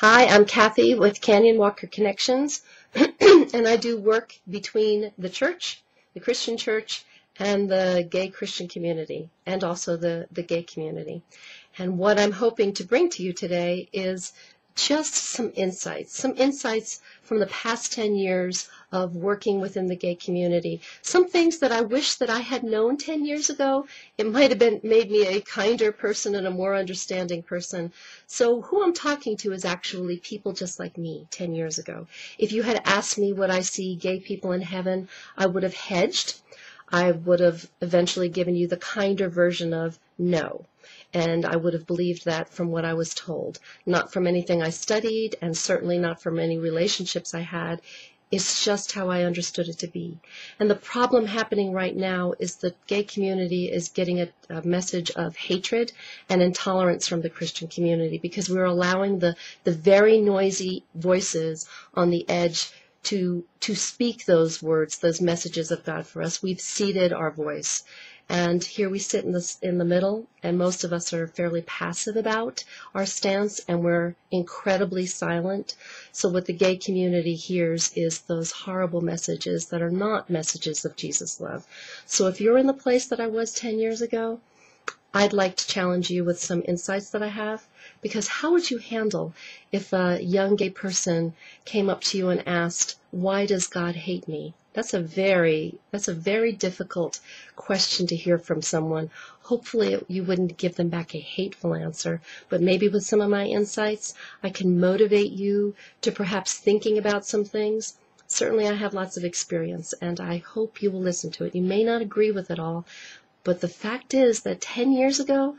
Hi, I'm Kathy with Canyon Walker Connections, and I do work between the church, the Christian church, and the gay Christian community, and also the gay community. And what I'm hoping to bring to you today is just some insights from the past 10 years of working within the gay community. Some things that I wish that I had known 10 years ago. It might have made me a kinder person and a more understanding person. So who I'm talking to is actually people just like me 10 years ago. If you had asked me would I see gay people in heaven, I would have hedged. I would have eventually given you the kinder version of no. And I would have believed that from what I was told, not from anything I studied, and certainly not from any relationships I had. It's just how I understood it to be. And the problem happening right now is the gay community is getting a message of hatred and intolerance from the Christian community because we're allowing the very noisy voices on the edge to speak those words, those messages of God for us. We've ceded our voice. And here we sit in the middle, and most of us are fairly passive about our stance, and we're incredibly silent. So what the gay community hears is those horrible messages that are not messages of Jesus' love. So if you're in the place that I was 10 years ago, I'd like to challenge you with some insights that I have, because how would you handle if a young gay person came up to you and asked, "Why does God hate me?" That's a very difficult question to hear from someone. Hopefully you wouldn't give them back a hateful answer, but maybe with some of my insights, I can motivate you to perhaps thinking about some things. Certainly I have lots of experience, and I hope you will listen to it. You may not agree with it all, but the fact is that 10 years ago,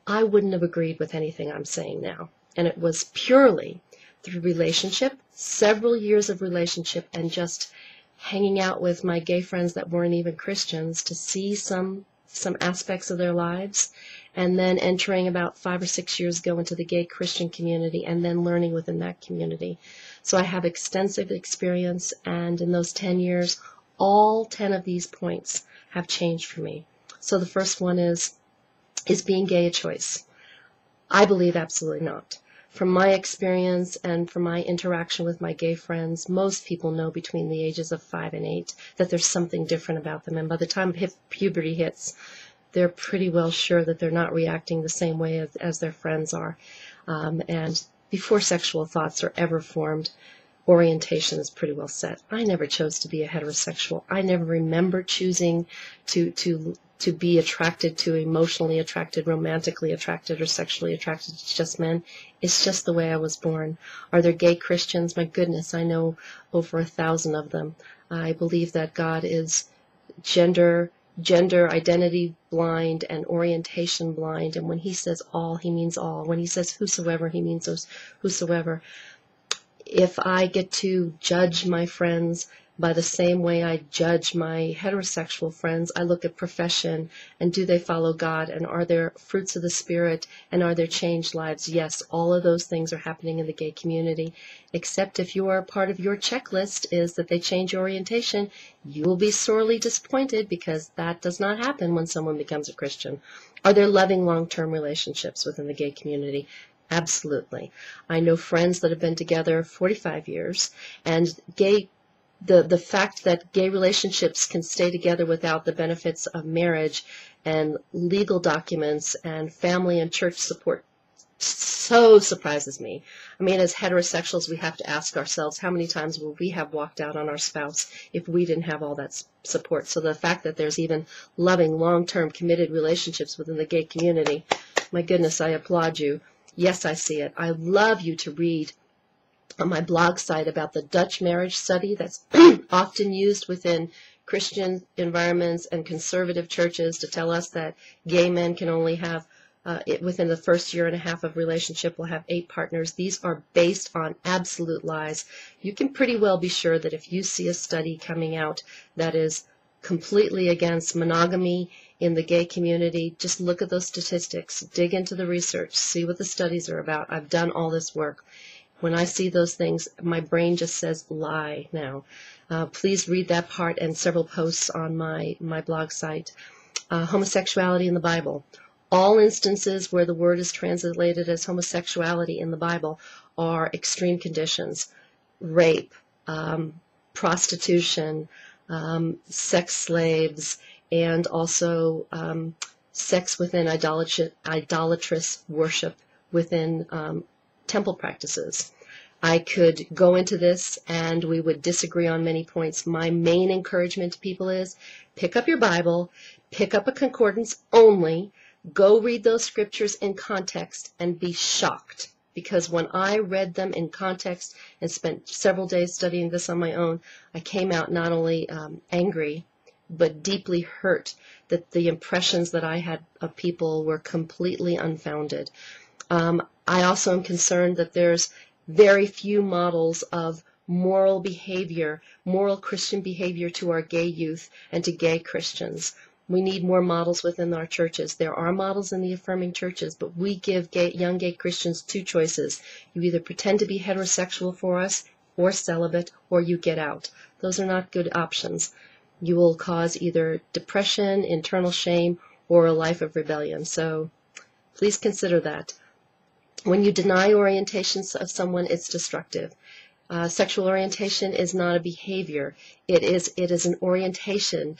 I wouldn't have agreed with anything I'm saying now. And it was purely through relationship, several years of relationship, and just hanging out with my gay friends that weren't even Christians to see some aspects of their lives, and then entering about 5 or 6 years ago into the gay Christian community, and then learning within that community. So I have extensive experience, and in those 10 years, all 10 of these points have changed for me. So the first one is being gay a choice? I believe absolutely not. From my experience and from my interaction with my gay friends, most people know between the ages of 5 and 8 that there's something different about them. And by the time puberty hits, they're pretty well sure that they're not reacting the same way as their friends are. And before sexual thoughts are ever formed, orientation is pretty well set. I never chose to be a heterosexual. I never remember choosing to be attracted to, emotionally attracted, romantically attracted, or sexually attracted to just men. It's just the way I was born. Are there gay Christians? My goodness, I know over 1,000 of them. I believe that God is gender identity blind and orientation blind, and when he says all, he means all. When he says whosoever, he means those whosoever. If I get to judge my friends by the same way I judge my heterosexual friends, I look at profession and do they follow God, and are there fruits of the Spirit, and are there changed lives? Yes, all of those things are happening in the gay community, except if you are part of your checklist is that they change your orientation, you will be sorely disappointed because that does not happen when someone becomes a Christian. Are there loving long-term relationships within the gay community? Absolutely. I know friends that have been together 45 years, and the fact that gay relationships can stay together without the benefits of marriage and legal documents and family and church support so surprises me. I mean, as heterosexuals, we have to ask ourselves how many times would we have walked out on our spouse if we didn't have all that support. So the fact that there's even loving, long-term, committed relationships within the gay community, my goodness, I applaud you. Yes, I see it. I love you to read on my blog site about the Dutch marriage study that's often used within Christian environments and conservative churches to tell us that gay men can only have, within the first year and a half of relationship, will have 8 partners. These are based on absolute lies. You can pretty well be sure that if you see a study coming out that is completely against monogamy in the gay community, just look at those statistics, dig into the research, see what the studies are about. I've done all this work. When I see those things, my brain just says lie now. Please read that part and several posts on my blog site. Homosexuality in the Bible. All instances where the word is translated as homosexuality in the Bible are extreme conditions: rape, prostitution, sex slaves, and also sex within idolatrous worship within temple practices. I could go into this and we would disagree on many points. My main encouragement to people is pick up your Bible, pick up a concordance only, go read those scriptures in context and be shocked. Because when I read them in context and spent several days studying this on my own, I came out not only angry, but deeply hurt that the impressions that I had of people were completely unfounded. I also am concerned that there's very few models of moral behavior, moral Christian behavior to our gay youth and to gay Christians. We need more models within our churches. There are models in the affirming churches, but we give young gay Christians two choices. You either pretend to be heterosexual for us, or celibate, or you get out. Those are not good options. You will cause either depression, internal shame, or a life of rebellion. So please consider that. When you deny orientations of someone, it's destructive. Sexual orientation is not a behavior. It is an orientation.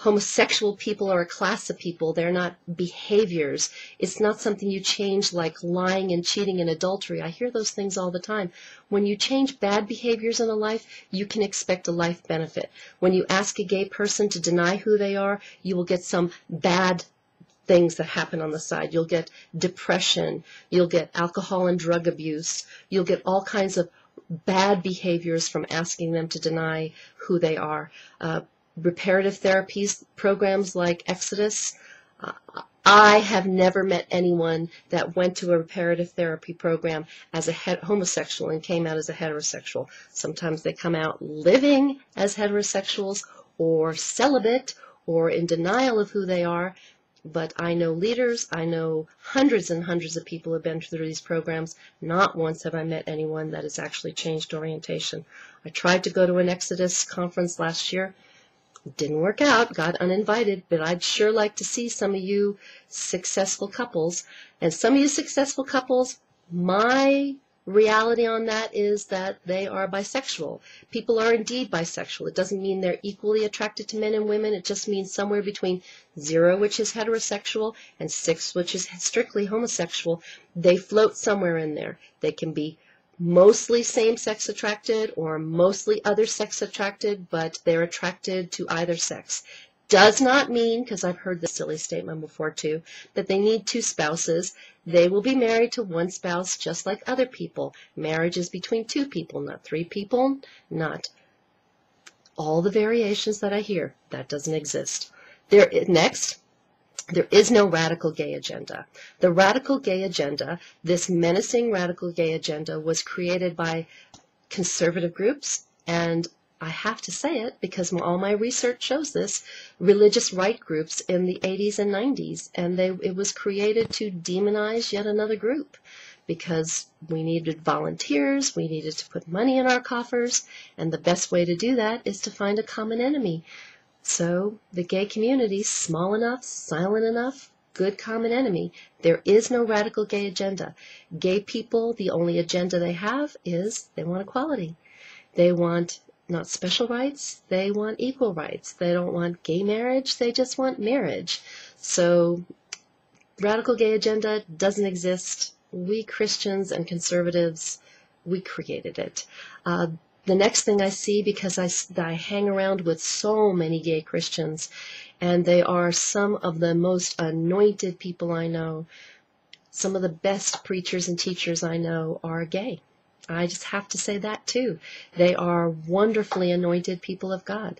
Homosexual people are a class of people. They're not behaviors. It's not something you change like lying and cheating and adultery. I hear those things all the time. When you change bad behaviors in a life, you can expect a life benefit. When you ask a gay person to deny who they are, you will get some bad things that happen on the side. You'll get depression. You'll get alcohol and drug abuse. You'll get all kinds of bad behaviors from asking them to deny who they are. Reparative therapies programs like Exodus. I have never met anyone that went to a reparative therapy program as a homosexual and came out as a heterosexual. Sometimes they come out living as heterosexuals or celibate or in denial of who they are. But I know leaders, I know hundreds and hundreds of people have been through these programs. Not once have I met anyone that has actually changed orientation. I tried to go to an Exodus conference last year. It didn't work out, got uninvited, but I'd sure like to see some of you successful couples. And some of you successful couples, my reality on that is that they are bisexual. People are indeed bisexual. It doesn't mean they're equally attracted to men and women. It just means somewhere between 0, which is heterosexual, and 6, which is strictly homosexual. They float somewhere in there. They can be mostly same-sex attracted or mostly other sex attracted, but they're attracted to either sex. Does not mean, because I've heard this silly statement before too, that they need 2 spouses. They will be married to one spouse just like other people. Marriage is between 2 people, not 3 people, not all the variations that I hear. That doesn't exist. Next, there is no radical gay agenda. The radical gay agenda, this menacing radical gay agenda, was created by conservative groups, and I have to say it because all my research shows this, religious right groups in the 80s and 90s, and it was created to demonize yet another group because we needed volunteers, we needed to put money in our coffers, and the best way to do that is to find a common enemy. So the gay community, small enough, silent enough, good common enemy. There is no radical gay agenda. Gay people, the only agenda they have is they want equality. They want not special rights, they want equal rights. They don't want gay marriage, they just want marriage. So radical gay agenda doesn't exist. We Christians and conservatives, we created it. The next thing I see, because I hang around with so many gay Christians, and they are some of the most anointed people I know, some of the best preachers and teachers I know are gay. I just have to say that too. They are wonderfully anointed people of God.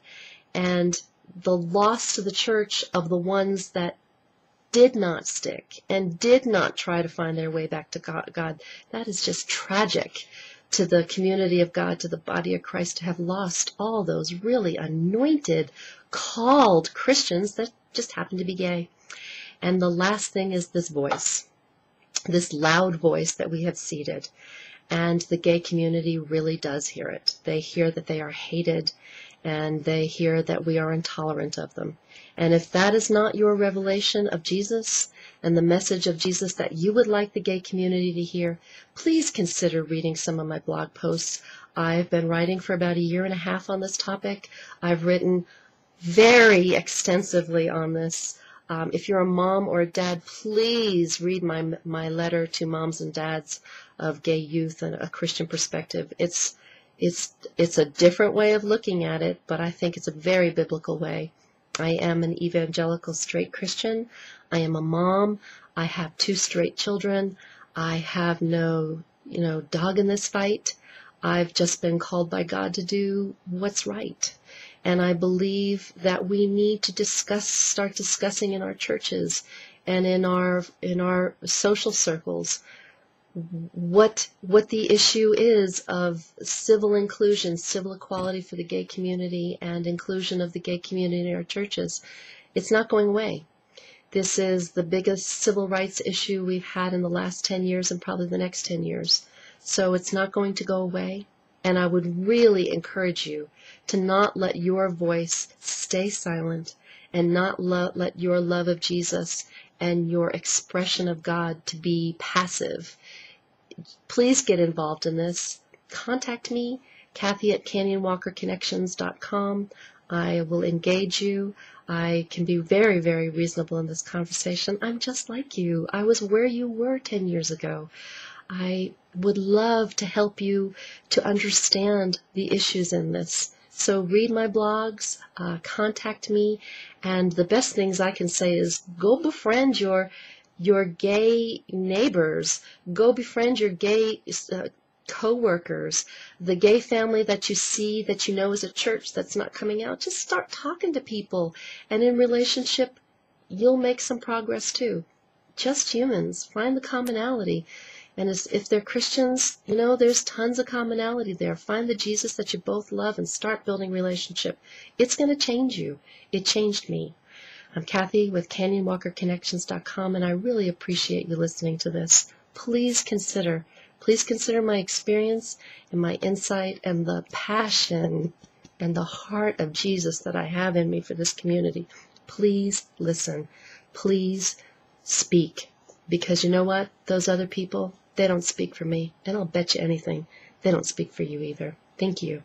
And the loss to the church of the ones that did not stick and did not try to find their way back to God, that is just tragic to the community of God, to the body of Christ, to have lost all those really anointed, called Christians that just happen to be gay. And the last thing is this voice, this loud voice that we have seated. And the gay community really does hear it. They hear that they are hated, and they hear that we are intolerant of them. And if that is not your revelation of Jesus and the message of Jesus that you would like the gay community to hear, please consider reading some of my blog posts. I've been writing for about 1.5 years on this topic. I've written very extensively on this. If you're a mom or a dad, please read my letter to moms and dads of gay youth and a Christian perspective. It's a different way of looking at it, but I think it's a very biblical way. I am an evangelical straight Christian. I am a mom. I have 2 straight children. I have no, dog in this fight. I've just been called by God to do what's right. And I believe that we need to start discussing in our churches and in our social circles what the issue is of civil inclusion, civil equality for the gay community, and inclusion of the gay community in our churches. It's not going away. This is the biggest civil rights issue we've had in the last 10 years and probably the next 10 years. So it's not going to go away. And I would really encourage you to not let your voice stay silent and not let your love of Jesus and your expression of God to be passive. Please get involved in this. Contact me, Kathy at CanyonWalkerConnections.com. I will engage you. I can be very, very reasonable in this conversation. I'm just like you. I was where you were 10 years ago. I would love to help you to understand the issues in this. So read my blogs, contact me, and the best things I can say is go befriend your gay neighbors, go befriend your gay co-workers, the gay family that you see that you know is a church that's not coming out. Just start talking to people, and in relationship, you'll make some progress too. Just humans. Find the commonality. And if they're Christians, there's tons of commonality there. Find the Jesus that you both love and start building relationship. It's going to change you. It changed me. I'm Kathy with CanyonWalkerConnections.com, and I really appreciate you listening to this. Please consider my experience and my insight and the passion and the heart of Jesus that I have in me for this community. Please listen. Please speak. Because you know what? Those other people, they don't speak for me. And I'll bet you anything, they don't speak for you either. Thank you.